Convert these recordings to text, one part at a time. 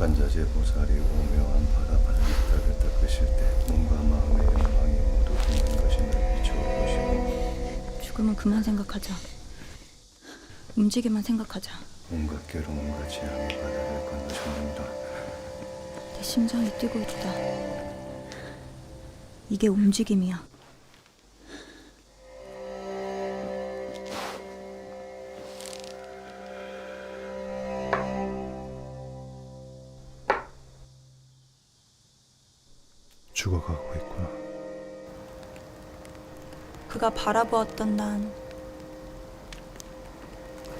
관자재 보살이 오묘한 바다바람을 닦으실 때 몸과 마음의 영광이 모두 빛난 것임을 비추어 보시고 죽음은 그만 생각하자. 움직이만 생각하자. 온갖 괴로움과 재앙이 바다를 건너셨느니라. 내 심장이 뛰고 있다. 이게 움직임이야. 죽어가고 있구나. 그가 바라보았던 난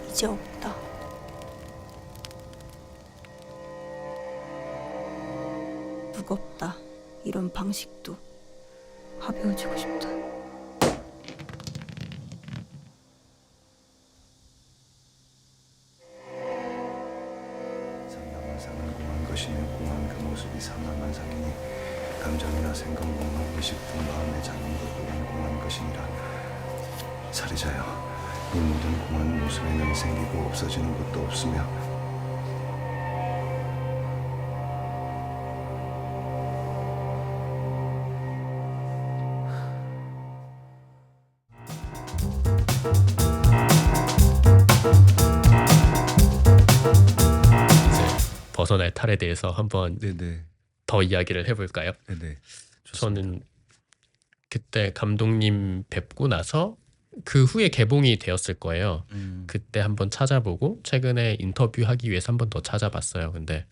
이제 없다. 무겁다. 이런 방식도 가벼워지고 싶다. 상남한상은 공한 것이며 공한 그 모습이 상남한상이니 감정이나 생각, 욕망, 의식 등 마음의 작용도 또한 공한 것이니라. 살해자여, 이 모든 공한 모습에는 생기고 없어지는 것도 없으며 벗어날 탈에 대해서 한번 네네. 더 이야기를 해볼까요? 네네. 저는 그때 감독님 뵙고 나서 그 후에 개봉이 되었을 거예요. 그때 한번 찾아보고 최근에 인터뷰하기 위해서 한번 더 찾아봤어요. 근데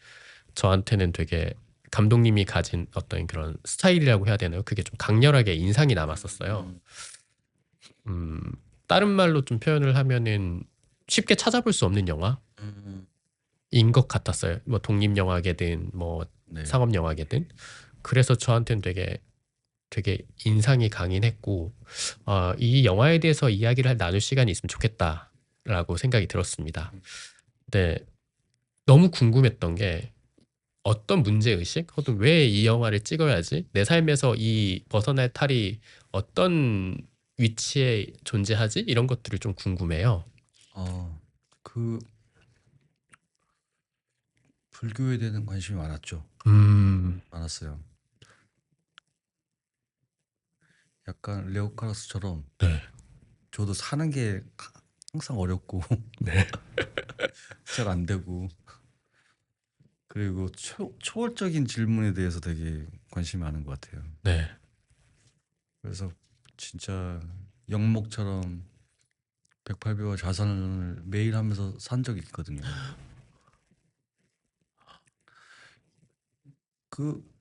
저한테는 되게 감독님이 가진 어떤 그런 스타일이라고 해야 되나요? 그게 좀 강렬하게 인상이 남았었어요. 다른 말로 좀 표현을 하면은 쉽게 찾아볼 수 없는 영화인 것 같았어요. 뭐 독립영화계든 뭐 네. 상업영화계든. 그래서 저한테는 되게 인상이 강인 했고 이 영화에 대해서 이야기를 나눌 시간이 있으면 좋겠다라고 생각이 들었습니다. 근데 너무 궁금했던 게 어떤 문제의식 혹은 왜 이 영화를 찍어야지 내 삶에서 이 벗어날 탈이 어떤 위치에 존재하지 이런 것들이 좀 궁금해요. 그 불교에 대한 관심이 많았죠. 많았어요. 약간 레오카라스처럼 네. 저도 사는 게 항상 어렵고 네. 잘 안 되고 그리고 초월적인 질문에 대해서 되게 관심이 많은 것 같아요. 네. 그래서 진짜 영목처럼 108배와 자산을 매일 하면서 산 적이 있거든요.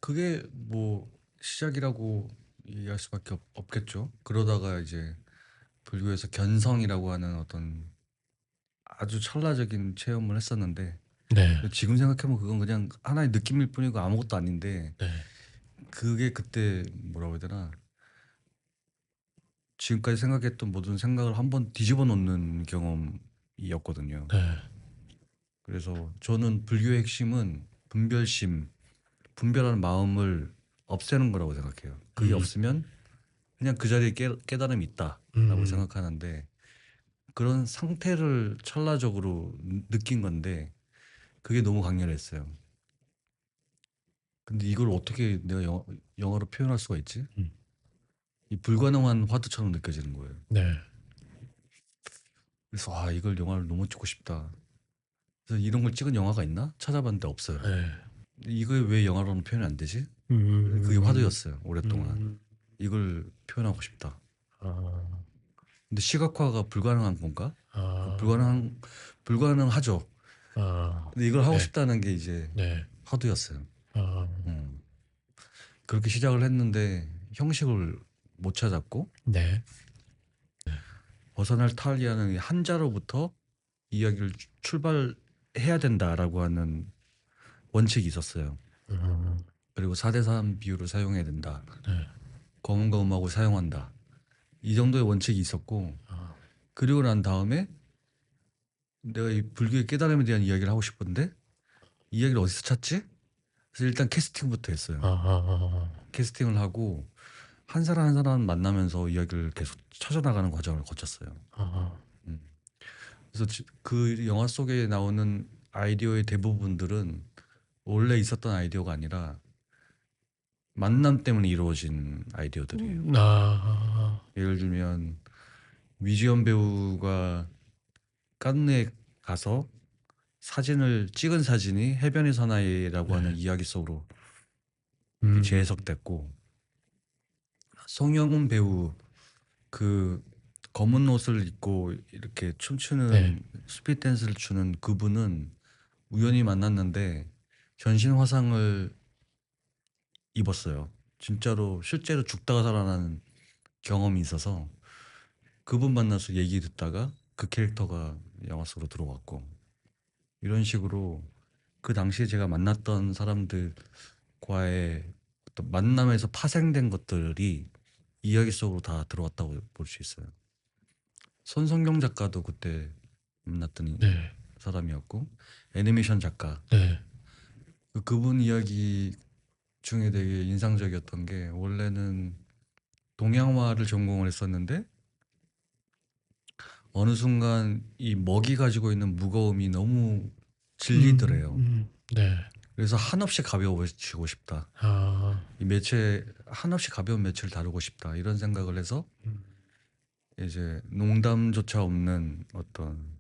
그게 뭐 시작이라고 이해할 수밖에 없겠죠. 그러다가 이제 불교에서 견성이라고 하는 어떤 아주 찰나적인 체험을 했었는데 네. 지금 생각해보면 그건 그냥 하나의 느낌일 뿐이고 아무것도 아닌데 네. 그게 그때 뭐라고 해야 되나 지금까지 생각했던 모든 생각을 한번 뒤집어 놓는 경험이었거든요. 네. 그래서 저는 불교의 핵심은 분별심, 분별하는 마음을 없애는 거라고 생각해요. 그게 없으면 그냥 그 자리에 깨달음이 있다라고 생각하는데 그런 상태를 찰나적으로 느낀 건데 그게 너무 강렬했어요. 근데 이걸 어떻게 내가 영어로 표현할 수가 있지? 이 불가능한 화두처럼 느껴지는 거예요. 네. 그래서 이걸 영화를 너무 찍고 싶다. 그래서 이런 걸 찍은 영화가 있나? 찾아봤는데 없어요. 네. 이거 왜 영화로는 표현이 안 되지? 그게 화두였어요. 오랫동안. 이걸 표현하고 싶다. 근데 시각화가 불가능한 건가? 불가능하죠. 근데 이걸 하고 네. 싶다는 게 이제 네. 화두였어요. 그렇게 시작을 했는데 형식을 못 찾았고 네. 벗어날 탈이라는 이 한자로부터 이야기를 출발해야 된다라고 하는 원칙이 있었어요. 그리고 4대3 비율을 사용해야 된다. 검은과 음하고 사용한다. 이 정도의 원칙이 있었고 그리고 난 다음에 내가 이 불교의 깨달음에 대한 이야기를 하고 싶은데 이 이야기를 어디서 찾지? 그래서 일단 캐스팅부터 했어요. 캐스팅을 하고 한 사람 한 사람 만나면서 이야기를 계속 찾아나가는 과정을 거쳤어요. 그래서 그 영화 속에 나오는 아이디어의 대부분들은 원래 있었던 아이디어가 아니라 만남 때문에 이루어진 아이디어들이에요. 아, 예를 들면 위지연 배우가 깐느에 가서 사진을 찍은 사진이 해변의 사나이라고 하는 이야기 속으로 재해석됐고, 송영훈 배우 그 검은 옷을 입고 이렇게 춤추는 네. 스피드 댄스를 추는 그분은 우연히 만났는데 전신 화상을 입었어요. 진짜로 실제로 죽다가 살아나는 경험이 있어서 그분 만나서 얘기 듣다가 그 캐릭터가 영화 속으로 들어왔고, 이런 식으로 그 당시에 제가 만났던 사람들과의 어떤 만남에서 파생된 것들이 이야기 속으로 다 들어왔다고 볼 수 있어요. 손성경 작가도 그때 만났던 네. 사람이었고, 애니메이션 작가 네. 그분 이야기 중에 되게 인상적이었던 게, 원래는 동양화를 전공을 했었는데 어느 순간 이 먹이 가지고 있는 무거움이 너무 질리더래요. 네. 그래서 한없이 가벼워지고 싶다. 아, 이 매체 한없이 가벼운 매체를 다루고 싶다. 이런 생각을 해서 이제 농담조차 없는 어떤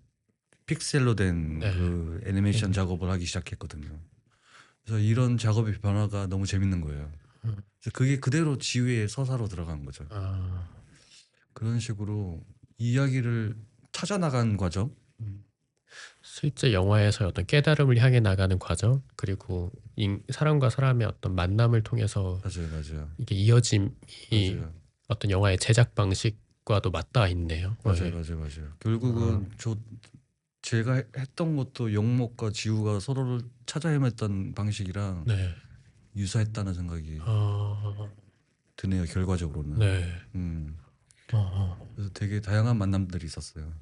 픽셀로 된 네. 그 애니메이션 작업을 하기 시작했거든요. 그래서 이런 작업의 변화가 너무 재밌는 거예요. 그래서 그게 그대로 지휘의 서사로 들어간 거죠. 아, 그런 식으로 이야기를 찾아나간 과정. 실제 영화에서 어떤 깨달음을 향해 나가는 과정, 그리고 사람과 사람의 어떤 만남을 통해서 맞아요. 이게 이어짐이 맞아요. 어떤 영화의 제작 방식과도 맞닿아 있네요. 네. 맞아요. 결국은 제가 했던 것도 영목과 지우가 서로를 찾아 헤맸던 방식이랑 네. 유사했다는 생각이 아, 드네요. 결과적으로는. 네. 그래서 되게 다양한 만남들이 있었어요.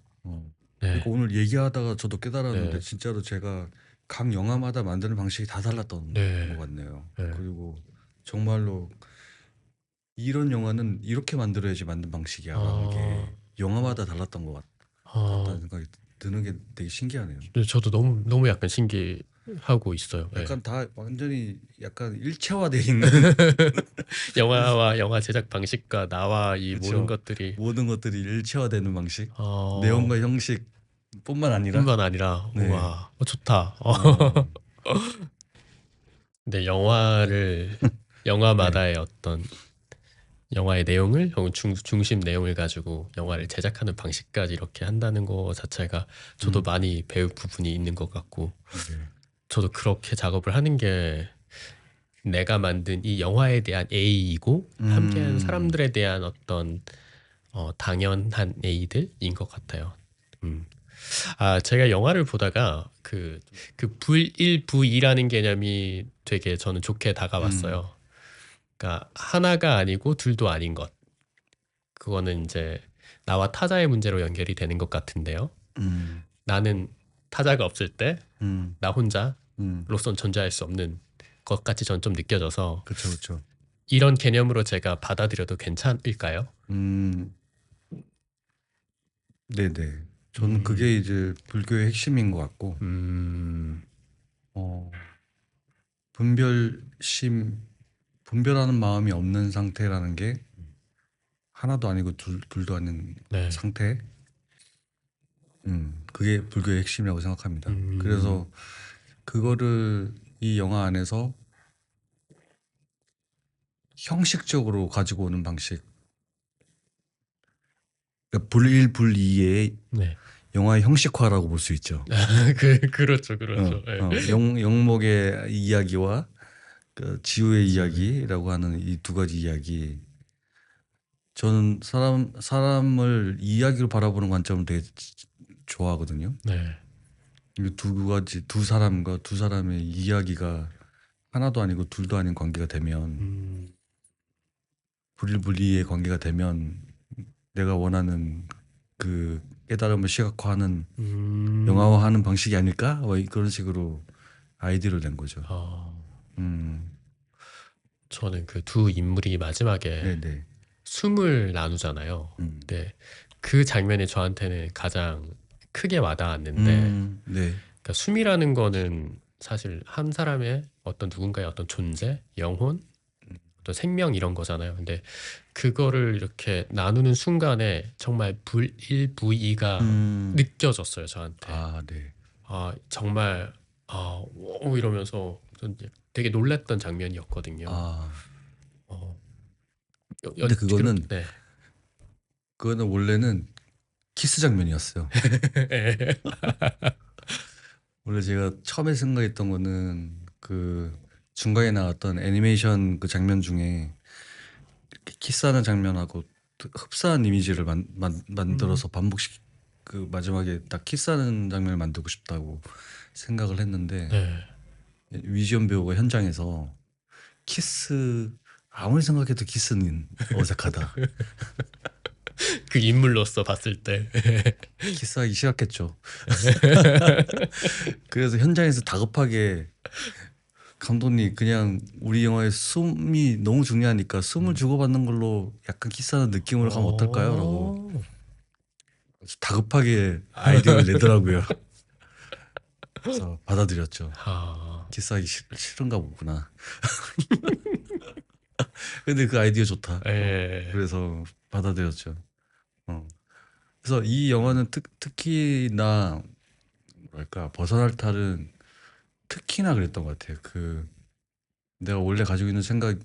네. 그리고 오늘 얘기하다가 저도 깨달았는데 네. 진짜로 제가 각 영화마다 만드는 방식이 다 달랐던 네. 것 같네요. 네. 그리고 정말로 이런 영화는 이렇게 만들어야지 만든 방식이야라는 게 영화마다 달랐던 것 같다는 생각이 드는 게 되게 신기하네요. 네, 저도 너무 약간 신기하고 있어요. 네. 약간 다 완전히 약간 일체화되어 있는 영화와 영화 제작 방식과 나와 이 그쵸. 모든 것들이 모든 것들이 일체화되는 방식, 어, 내용과 형식뿐만 아니라 뿐만 아니라 네. 우와 좋다. 어, 근데 영화마다의 어떤 영화의 내용을 중심 내용을 가지고 영화를 제작하는 방식까지 이렇게 한다는 거 자체가 저도 많이 배울 부분이 있는 것 같고, 네. 저도 그렇게 작업을 하는 게 내가 만든 이 영화에 대한 A이고 함께하는 사람들에 대한 어떤 당연한 A들인 것 같아요. 아, 제가 영화를 보다가 그 불일부이라는 개념이 되게 저는 좋게 다가왔어요. 그러니까 하나가 아니고 둘도 아닌 것. 그거는 이제 나와 타자의 문제로 연결이 되는 것 같은데요. 나는 타자가 없을 때 나 혼자로선 존재할 수 없는 것 같이 전 좀 느껴져서 그렇죠. 이런 개념으로 제가 받아들여도 괜찮을까요? 네네. 저는 그게 이제 불교의 핵심인 것 같고, 분별하는 마음이 없는 상태라는 게 하나도 아니고 둘도 아닌 네. 상태. 그게 불교의 핵심이라고 생각합니다. 그래서 그거를 이 영화 안에서 형식적으로 가지고 오는 방식, 그러니까 불일불이의 네. 영화의 형식화라고 볼 수 있죠. 그렇죠. 네. 영목의 이야기와 그 지우의 이야기라고 하는 이 두 가지 이야기. 저는 사람을 이야기로 바라보는 관점을 되게 좋아하거든요. 네. 이 두 사람과 두 사람의 이야기가 하나도 아니고 둘도 아닌 관계가 되면, 불일불이의 관계가 되면 내가 원하는 그 깨달음을 시각화하는 영화화하는 방식이 아닐까? 뭐 그런 식으로 아이디어를 낸 거죠. 저는 그 두 인물이 마지막에 네네. 숨을 나누잖아요. 네. 그 장면이 저한테는 가장 크게 와닿았는데, 네. 그러니까 숨이라는 거는 사실 한 사람의 어떤 누군가의 어떤 존재, 영혼, 어떤 생명 이런 거잖아요. 근데 그거를 이렇게 나누는 순간에 정말 불일부이가 느껴졌어요, 저한테. 아, 네. 정말 오 이러면서 전 되게 놀랐던 장면이었거든요. 아, 어, 근데 그거는 네. 그거는 원래는 키스 장면이었어요. 원래 제가 처음에 생각했던 거는 그 중간에 나왔던 애니메이션 그 장면 중에 이렇게 키스하는 장면하고 흡사한 이미지를 만들어서 반복시 그 마지막에 딱 키스하는 장면을 만들고 싶다고 생각을 했는데 네. 위지원 배우가 현장에서 키스 아무리 생각해도 키스는 어색하다. 그 인물로서 봤을 때 키스하기 싫었겠죠. 그래서 현장에서 다급하게 감독님 그냥 우리 영화의 숨이 너무 중요하니까 숨을 주고받는 걸로 약간 키스하는 느낌으로 가면 어떨까요? 라고 다급하게 아이디어를 내더라고요. 그래서 받아들였죠. 키스하기 싫은가 보구나. 근데 그 아이디어 좋다. 그래서 받아들였죠. 그래서 이 영화는 특히나 뭐랄까 벗어날 탈은 특히나 그랬던 것 같아요. 그 내가 원래 가지고 있는 생각을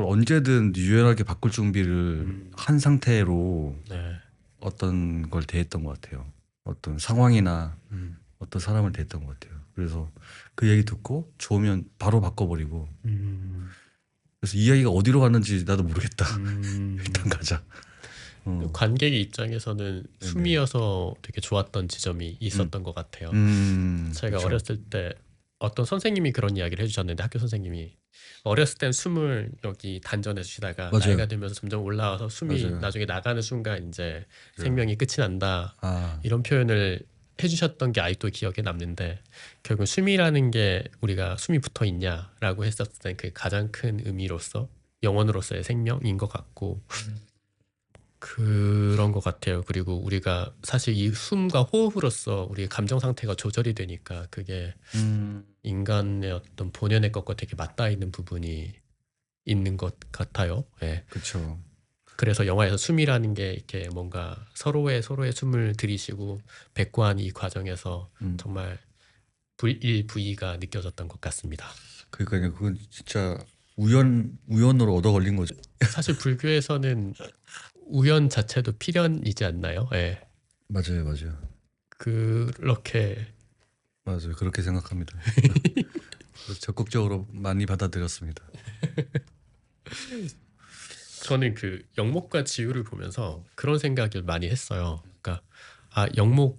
언제든 유연하게 바꿀 준비를 한 상태로 네. 어떤 걸 대했던 것 같아요. 어떤 상황이나 어떤 사람을 대했던 것 같아요. 그래서 그 얘기 듣고 좋으면 바로 바꿔버리고 그래서 이야기가 어디로 갔는지 나도 모르겠다. 일단 가자. 관객의 입장에서는 숨이어서 되게 좋았던 지점이 있었던 것 같아요. 제가 그쵸. 어렸을 때 어떤 선생님이 그런 이야기를 해주셨는데 학교 선생님이 어렸을 땐 숨을 여기 단전에서 쉬다가 맞아요. 나이가 들면서 점점 올라와서 숨이 맞아요. 나중에 나가는 순간 이제 생명이 끝이 난다 아, 이런 표현을 해주셨던 게 아직도 기억에 남는데 결국 숨이라는 게 우리가 숨이 붙어 있냐라고 했었을 때 그 가장 큰 의미로서 영혼으로서의 생명인 것 같고 그런 것 같아요. 그리고 우리가 사실 이 숨과 호흡으로써 우리의 감정 상태가 조절이 되니까 그게 인간의 어떤 본연의 것과 되게 맞닿아 있는 부분이 있는 것 같아요. 예. 그렇죠. 그래서 영화에서 숨이라는 게 이렇게 뭔가 서로의 숨을 들이쉬고 백구한 이 과정에서 정말 불일부이가 느껴졌던 것 같습니다. 그러니까요. 그건 진짜 우연으로 얻어 걸린 거죠. 사실 불교에서는 우연 자체도 필연이지 않나요? 예. 맞아요. 그렇게 맞아요. 그렇게 생각합니다. 적극적으로 많이 받아들였습니다. 저는 그 영목과 지우를 보면서 그런 생각을 많이 했어요. 그러니까 영목의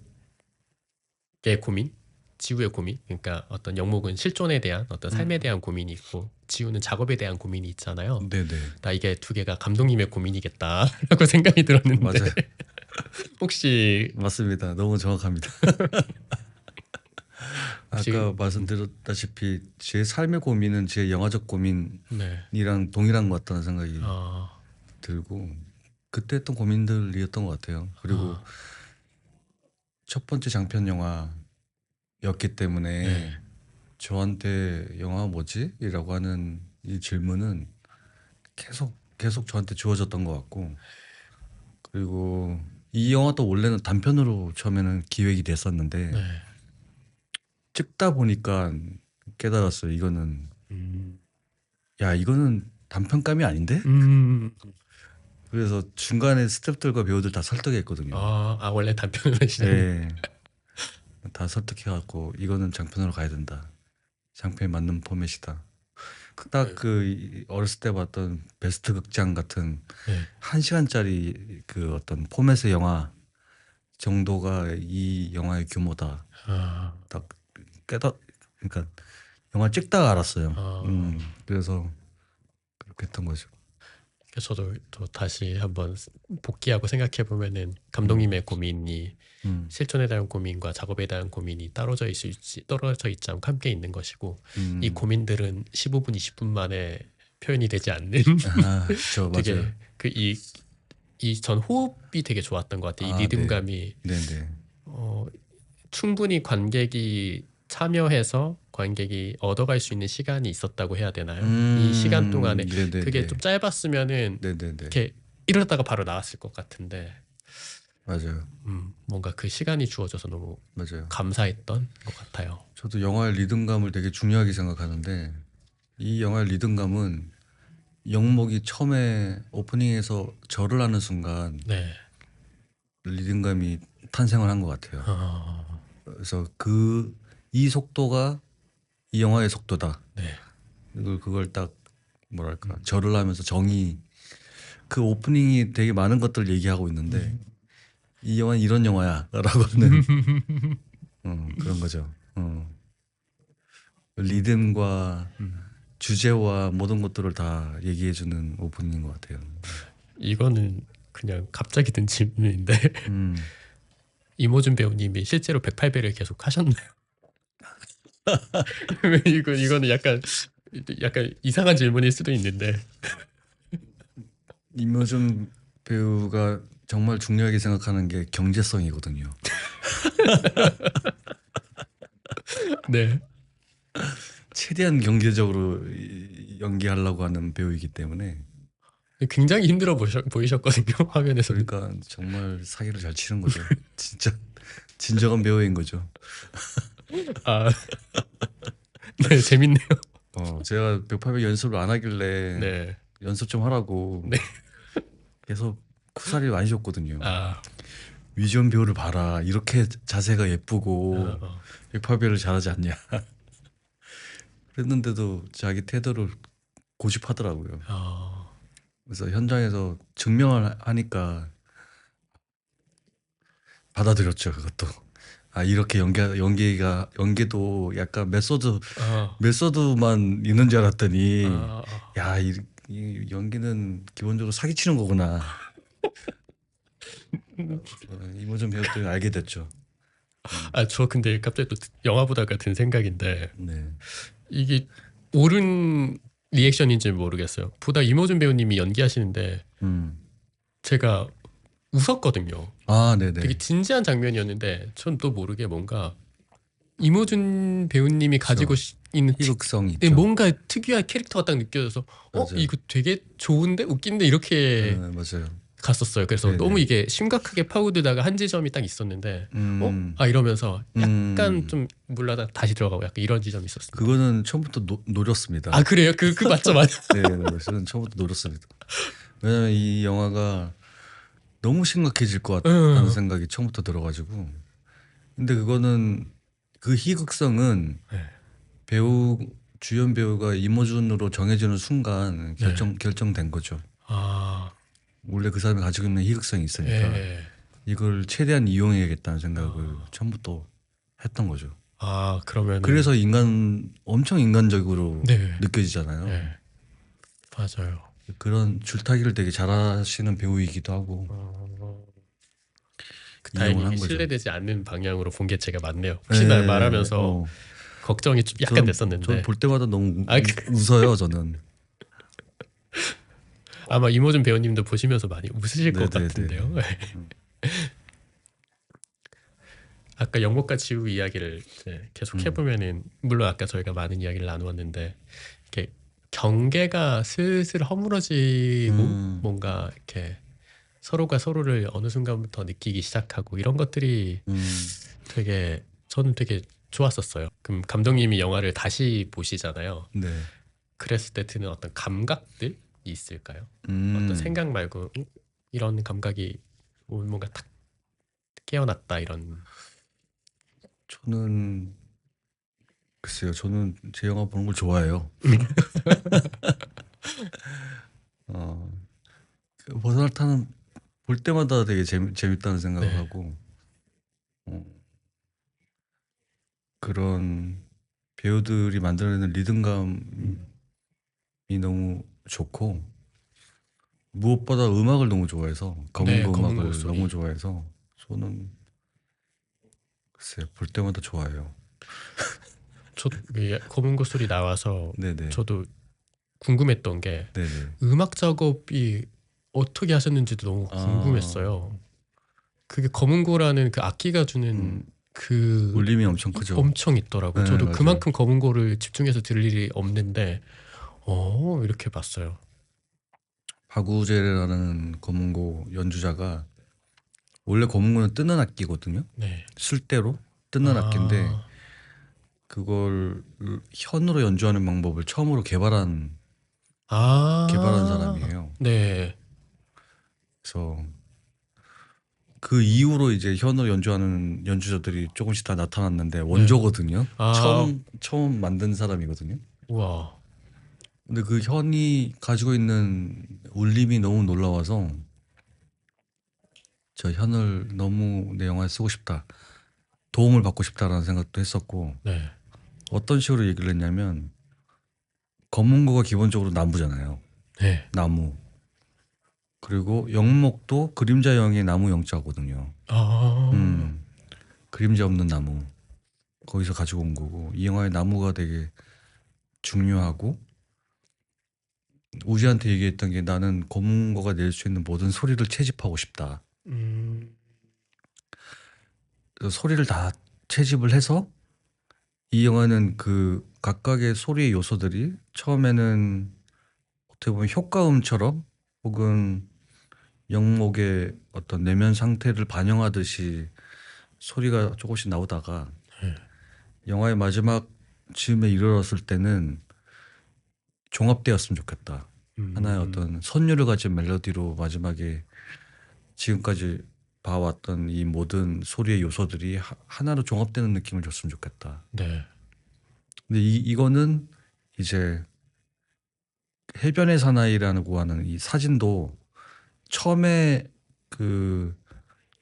고민, 지우의 고민. 그러니까 어떤 영목은 실존에 대한 어떤 삶에 대한 고민이 있고 지우는 작업에 대한 고민이 있잖아요. 네네. 나 이게 두 개가 감독님의 고민이겠다라고 생각이 들었는데 맞아요. 혹시 맞습니다. 너무 정확합니다. 혹시- 아까 말씀드렸다시피 제 삶의 고민은 제 영화적 고민이랑 네. 동일한 것 같다는 생각이 아, 들고 그때 했던 고민들이었던 것 같아요. 그리고 첫 번째 장편 영화였기 때문에 네. 저한테 영화 뭐지? 이라고 하는 이 질문은 계속 저한테 주어졌던 것 같고 그리고 이 영화도 원래는 단편으로 처음에는 기획이 됐었는데 네. 찍다 보니까 깨달았어요. 이거는 이거는 단편감이 아닌데? 그래서 중간에 스태프들과 배우들 다 설득했거든요. 원래 단편으로 시작. 네. 다 설득해갖고 이거는 장편으로 가야 된다. 장편에 맞는 포맷이다. 딱 그 어렸을 때 봤던 베스트 극장 같은 네. 1시간짜리 그 어떤 포맷의 영화 정도가 이 영화의 규모다. 딱 그러니까 영화 찍다가 알았어요. 그래서 그렇게 했던 거죠. 저도 또 다시 한번 복귀하고 생각해 보면은 감독님의 고민이 실존에 대한 고민과 작업에 대한 고민이 떨어져 있지 않고 함께 있는 것이고 이 고민들은 15분, 20분 만에 표현이 되지 않는 그렇죠, 되게 맞아요. 이 전 호흡이 되게 좋았던 것 같아요. 이 네. 리듬감이 네네. 충분히 관객이 참여해서 관객이 얻어갈 수 있는 시간이 있었다고 해야 되나요? 이 시간 동안에 네네네. 그게 좀 짧았으면은 네네네. 이렇게 이러다가 바로 나왔을 것 같은데 맞아요. 뭔가 그 시간이 주어져서 너무 맞아요. 감사했던 것 같아요. 저도 영화의 리듬감을 되게 중요하게 생각하는데 이 영화의 리듬감은 영목이 처음에 오프닝에서 절을 하는 순간 네. 리듬감이 탄생을 한 것 같아요. 그래서 이 속도가 이 영화의 속도다. 네. 그걸 딱 뭐랄까 절을 하면서 그 오프닝이 되게 많은 것들을 얘기하고 있는데 이 영화는 이런 영화야라고 하는 그런 거죠. 리듬과 주제와 모든 것들을 다 얘기해주는 오프닝인 것 같아요. 이거는 그냥 갑자기 든 질문인데 이모준 배우님이 실제로 108배를 계속 하셨나요? 이거는 약간 이상한 질문일 수도 있는데. 임효준 배우가 정말 중요하게 생각하는 게 경제성이거든요. 네. 최대한 경제적으로 연기하려고 하는 배우이기 때문에 굉장히 힘들어 보이셨거든요. 화면에서. 그러니까 정말 사기를 잘 치는 거죠. 진짜 진정한 배우인 거죠. 아, 네, 재밌네요. 제가 108배 연습을 안 하길래 네. 연습 좀 하라고 네. 계속 쿠사리를 많이 줬거든요. 아, 위전 배우를 봐라. 이렇게 자세가 예쁘고 108배를 잘하지 않냐. 그랬는데도 자기 태도를 고집하더라고요. 그래서 현장에서 증명을 하니까 받아들였죠. 그것도. 아 이렇게 연기도 약간 메소드만 있는 줄 알았더니 야 이 연기는 기본적으로 사기치는 거구나. 이모전 배우 때문에 알게 됐죠. 저 근데 갑자기 또 영화 보다가 든 생각인데 네. 이게 옳은 리액션인지 모르겠어요. 보다 이모준 배우님이 연기하시는데 제가 웃었거든요. 아 네네. 되게 진지한 장면이었는데 전 또 모르게 뭔가 이모준 배우님이 가지고 있는 희극성이 있죠. 뭔가 특유한 캐릭터가 딱 느껴져서 맞아요. 이거 되게 좋은데 웃긴데 이렇게 맞아요. 갔었어요. 그래서 네네. 너무 이게 심각하게 파고들다가 한 지점이 딱 있었는데 이러면서 약간 좀 물러다 다시 들어가고 약간 이런 지점이 있었어요. 그거는 처음부터 노렸습니다. 아 그래요? 그 맞죠 맞죠. 네, 저는 처음부터 노렸습니다. 왜냐면 이 영화가 너무 심각해질 것 같다는 생각이 처음부터 들어가지고. 근데 그거는 그 희극성은 주연 배우가 이모준으로 정해지는 순간 결정된 거죠. 원래 그 사람이 가지고 있는 희극성이 있으니까 이걸 최대한 이용해야겠다는 생각을 처음부터 했던 거죠. 그러면 그래서 엄청 인간적으로 느껴지잖아요. 네. 맞아요. 그런 줄타기를 되게 잘하시는 배우이기도 하고 이용을 한 다행히 거죠. 신뢰되지 않는 방향으로 본 게 제가 맞네요. 혹시나 말하면서 걱정이 좀 약간 됐었는데 저는 볼 때마다 너무 웃어요. 저는 아마 이모준 배우님도 보시면서 많이 웃으실 것 네네네. 같은데요. 아까 영목과 지우 이야기를 계속 해보면은 물론 아까 저희가 많은 이야기를 나누었는데 이렇게 경계가 슬슬 허물어지고 뭔가 이렇게 서로가 서로를 어느 순간부터 느끼기 시작하고 이런 것들이 저는 되게 좋았었어요. 그럼 감독님이 영화를 다시 보시잖아요. 네. 그랬을 때 드는 어떤 감각들이 있을까요? 어떤 생각 말고 이런 감각이 뭔가 탁 깨어났다 이런. 저는 글쎄요. 저는 제 영화 보는 걸 좋아해요. 벗어날 타는 볼 때마다 되게 재밌다는 생각을 하고 그런 배우들이 만들어내는 리듬감이 너무 좋고 무엇보다 음악을 너무 좋아해서 검은고 음악을 소리. 너무 좋아해서 저는 글쎄요. 볼 때마다 좋아해요. 저 검은고 소리 나와서 네네. 저도 궁금했던 게 네네. 음악 작업이 어떻게 하셨는지도 너무 궁금했어요. 그게 검은고라는 그 악기가 주는 그 울림이 엄청 크죠. 엄청 있더라고요. 네, 저도 맞아요. 그만큼 검은고를 집중해서 들을 일이 없는데 이렇게 봤어요. 바구제라는 검은고 연주자가 원래 검은고는 뜨는 악기거든요. 네. 술대로 뜨는 악기인데 그걸 현으로 연주하는 방법을 처음으로 개발한 사람이에요. 네. 그래서 그 이후로 이제 현으로 연주하는 연주자들이 조금씩 다 나타났는데 원조거든요. 처음 만든 사람이거든요. 우와. 근데 그 현이 가지고 있는 울림이 너무 놀라워서 저 현을 너무 내 영화에 쓰고 싶다. 도움을 받고 싶다라는 생각도 했었고 네. 어떤 식으로 얘기를 했냐면 검은고가 기본적으로 나무잖아요. 네. 나무. 그리고 영목도 그림자 영의 나무 영자거든요. 그림자 없는 나무. 거기서 가지고 온 거고 이 영화의 나무가 되게 중요하고 우지한테 얘기했던 게 나는 검은고가 낼 수 있는 모든 소리를 채집하고 싶다. 그래서 소리를 다 채집을 해서 이 영화는 그 각각의 소리의 요소들이 처음에는 어떻게 보면 효과음처럼 혹은 영목의 어떤 내면 상태를 반영하듯이 소리가 조금씩 나오다가 영화의 마지막 즈음에 이르렀을 때는 종합되었으면 좋겠다. 하나의 어떤 선율을 가진 멜로디로 마지막에 지금까지 봐왔던 이 모든 소리의 요소들이 하나로 종합되는 느낌을 줬으면 좋겠다. 네. 근데 이거는 이제 해변의 사나이라고 하는 이 사진도 처음에 그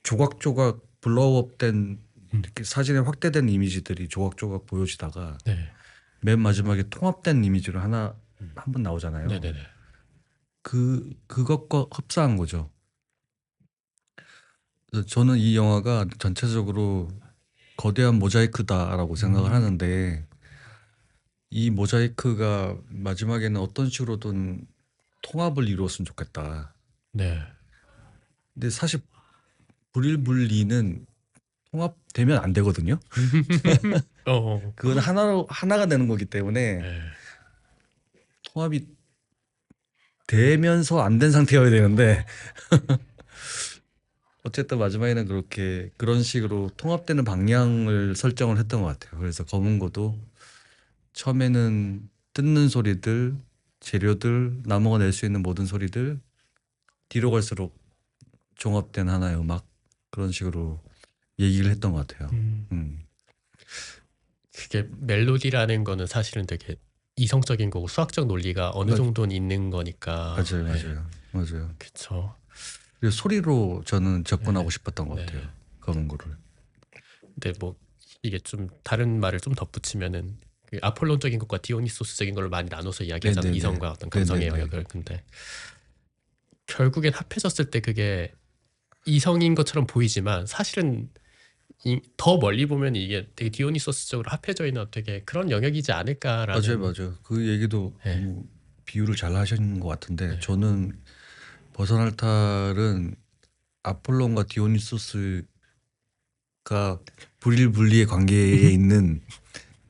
조각조각 블로우업된 이렇게 사진에 확대된 이미지들이 조각조각 보여지다가 네. 맨 마지막에 통합된 이미지로 한 번 나오잖아요. 네네네. 그것과 흡사한 거죠. 그래서 저는 이 영화가 전체적으로 거대한 모자이크다라고 생각을 하는데 이 모자이크가 마지막에는 어떤 식으로든 통합을 이루었으면 좋겠다. 네. 근데 사실 불일불리는 통합되면 안 되거든요. 그건 하나가 되는 거기 때문에 네. 통합이 되면서 안 된 상태여야 되는데 어쨌든 마지막에는 그런 식으로 통합되는 방향을 설정을 했던 것 같아요. 그래서 검은고도 처음에는 뜯는 소리들, 재료들, 나무가 낼 수 있는 모든 소리들 뒤로 갈수록 종합된 하나의 음악 그런 식으로 얘기를 했던 것 같아요. 그게 멜로디라는 거는 사실은 되게 이성적인 거고 수학적 논리가 어느 정도는 있는 거니까. 맞아요. 그렇죠. 그리고 소리로 저는 접근하고 싶었던 것 네. 같아요. 검은고를. 근데 뭐 이게 좀 다른 말을 좀 덧붙이면은 그 아폴론적인 것과 디오니소스적인 걸로 많이 나눠서 이야기하잖아요. 네네네. 이성과 어떤 감성의 네네네. 영역을. 근데 결국엔 합해졌을 때 그게 이성인 것처럼 보이지만 사실은 더 멀리 보면 이게 되게 디오니소스적으로 합해져 있는 되게 그런 영역이지 않을까라는. 맞아요. 그 얘기도 네. 너무 비유를 잘 하신 것 같은데 네. 저는 벗어날 탈은 아폴론과 디오니소스가 불일분리의 관계에 있는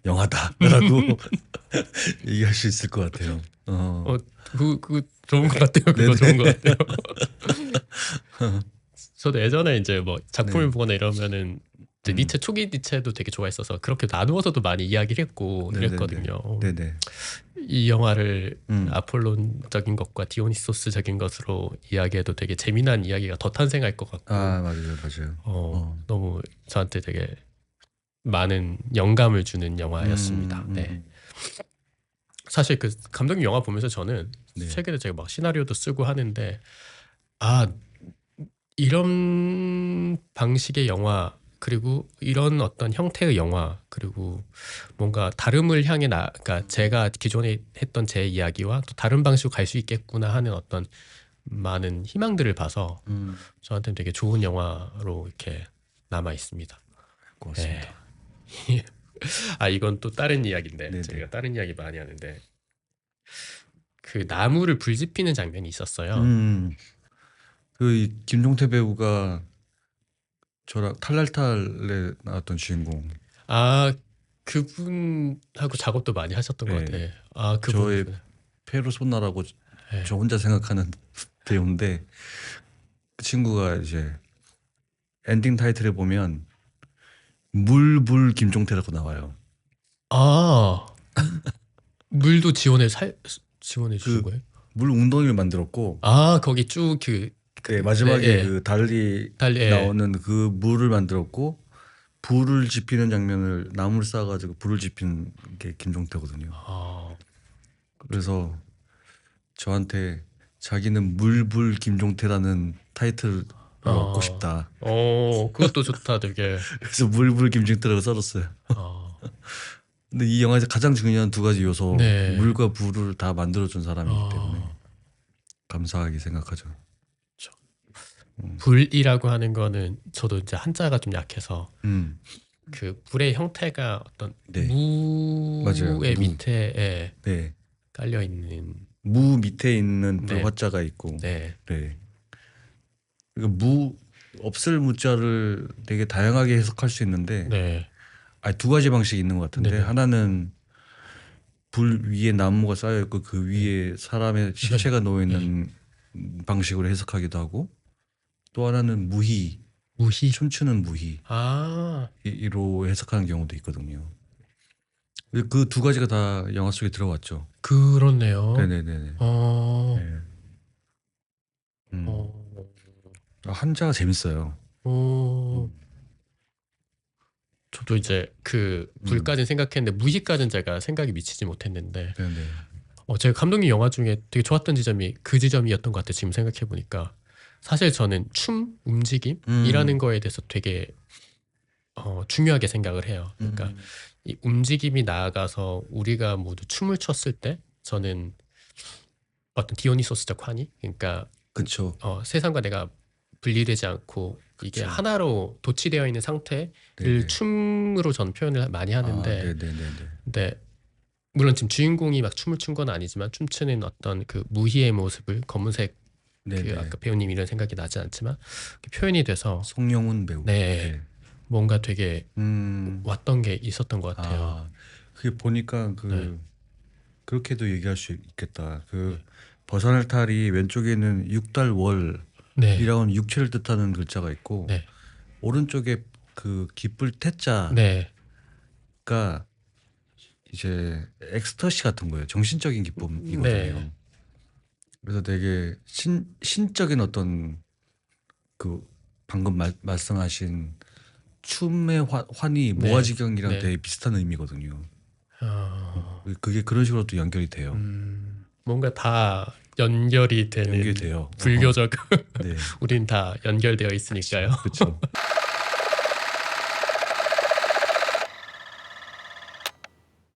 영화다라고 얘기할 수 있을 것 같아요. 그 좋은 것 같아요. 그거 좋은 것 같아요. 저도 예전에 이제 뭐 작품을 네. 보거나 이러면은 이제 니체 초기 니체도 되게 좋아했어서 그렇게 나누어서도 많이 이야기를 했고 이랬거든요. 네네. 이 영화를 아폴론적인 것과 디오니소스적인 것으로 이야기해도 되게 재미난 이야기가 더 탄생할 것 같고. 맞아요. 너무 저한테 되게 많은 영감을 주는 영화였습니다. 네. 사실 그 감독님 영화 보면서 저는 네. 최근에 제가 막 시나리오도 쓰고 하는데 이런 방식의 영화 그리고 이런 어떤 형태의 영화 그리고 뭔가 다름을 향해 그러니까 제가 기존에 했던 제 이야기와 또 다른 방식으로 갈 수 있겠구나 하는 어떤 많은 희망들을 봐서 저한테는 되게 좋은 영화로 이렇게 남아 있습니다. 고맙습니다. 네. 이건 또 다른 이야기인데 네네. 저희가 다른 이야기 많이 하는데 그 나무를 불 지피는 장면이 있었어요. 그 김종태 배우가 저랑 탈랄탈에 나왔던 주인공. 아 그분하고 작업도 많이 하셨던 것 네. 같아. 아 저의 그분. 페르소나라고 네. 저 혼자 생각하는 배우인데 그 친구가 이제 엔딩 타이틀에 보면 물불 김종태라고 나와요. 아 물도 지원해 지원해 주신 그 거예요? 물 웅덩이를 만들었고 아 거기 쭉그 네, 마지막에 네, 예. 그 달리 예. 나오는 그 물을 만들었고 불을 지피는 장면을 나무를 쌓아가지고 불을 지피는 게 김종태거든요. 아, 그래서 저한테 자기는 물불 김종태라는 타이틀을 얻고 싶다. 그것도 좋다 되게. 그래서 물불 김종태라고 써줬어요. 아, 근데 이 영화에서 가장 중요한 두 가지 요소, 네. 물과 불을 다 만들어준 사람이기 때문에 아, 감사하게 생각하죠. 불이라고 하는 거는 저도 이제 한자가 좀 약해서 음, 그 불의 형태가 어떤 네. 맞아요. 무의 무. 밑에 네. 깔려 있는. 무 밑에 있는 네. 불화자가 있고, 네. 네. 그러니까 무 없을 무자를 되게 다양하게 해석할 수 있는데, 네. 두 가지 방식이 있는 것 같은데 네네. 하나는 불 위에 나무가 쌓여 있고 그 위에 사람의 시체가 놓여 있는 방식으로 해석하기도 하고, 또 하나는 무희, 무희. 춤추는 무희. 아, 이로 해석하는 경우도 있거든요. 그 두 가지가 다 영화 속에 들어왔죠. 그렇네요. 네네네. 어, 네. 어, 한자가 재밌어요. 어. 저도 이제 그 불까지는 생각했는데 무희까지는 제가 생각이 미치지 못했는데 네네. 제가 감독님 영화 중에 되게 좋았던 지점이 그 지점이었던 것 같아요. 지금 생각해 보니까 사실 저는 춤 움직임이라는 거에 대해서 되게 중요하게 생각을 해요. 그러니까 이 움직임이 나아가서 우리가 모두 춤을 췄을 때 저는 어떤 디오니소스적 환희, 그러니까 그렇죠. 세상과 내가 분리되지 않고 이게 그쵸. 하나로 도취되어 있는 상태를 네네. 춤으로 저는 표현을 많이 하는데 네네네네. 근데 물론 지금 주인공이 막 춤을 춘 건 아니지만 춤추는 어떤 그 무희의 모습을 검은색 네네. 그 아까 배우님 이런 생각이 나지 않지만 표현이 돼서 송영훈 배우. 네. 뭔가 되게 음. 왔던 게 있었던 것 같아요. 그게 보니까 네. 그렇게도 얘기할 수 있겠다. 벗어날 탈이 왼쪽에는 육달월이라는 네. 육체를 뜻하는 글자가 있고 네. 오른쪽에 그 기쁠 태자가 네. 이제 엑스터시 같은 거예요. 정신적인 기쁨이거든요. 네. 그래서 되게 신적인 어떤 그 방금 말씀하신 춤의 환희 네. 모아지경이랑 네. 되게 비슷한 의미거든요. 어, 그게 그런 식으로 또 연결이 돼요. 뭔가 다 연결이 되는 연결이 돼요. 불교적 네. 우린 다 연결되어 있으니까요. 그렇죠.